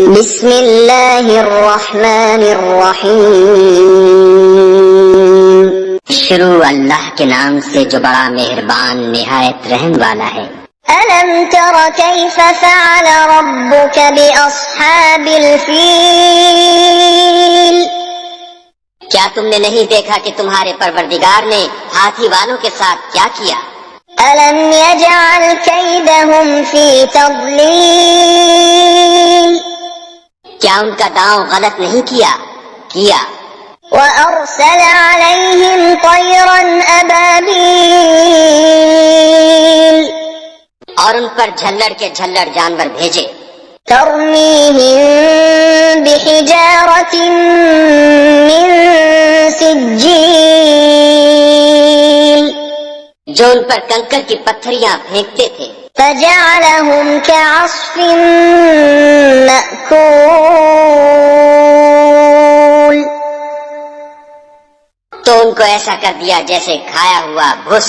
بسم اللہ الرحمن الرحیم، شروع اللہ کے نام سے جو بڑا مہربان نہایت رحم والا ہے۔ الم تر کیف فعل ربک باصحاب الفیل، کیا تم نے نہیں دیکھا کہ تمہارے پروردگار نے ہاتھی والوں کے ساتھ کیا کیا؟ الم یجعل کیدہم فی تضلیل، کیا ان کا داؤں غلط نہیں کیا؟ وأرسل عليهم طيرا أبابيل، اور ان پر جھلڑ کے جھلڑ جانور بھیجے، ترميهم بحجارة من سجيل، جو ان پر کنکر کی پتھریاں پھینکتے تھے، فجعلهم كعصف مأكول، تو ان کو ایسا کر دیا جیسے کھایا ہوا بھس۔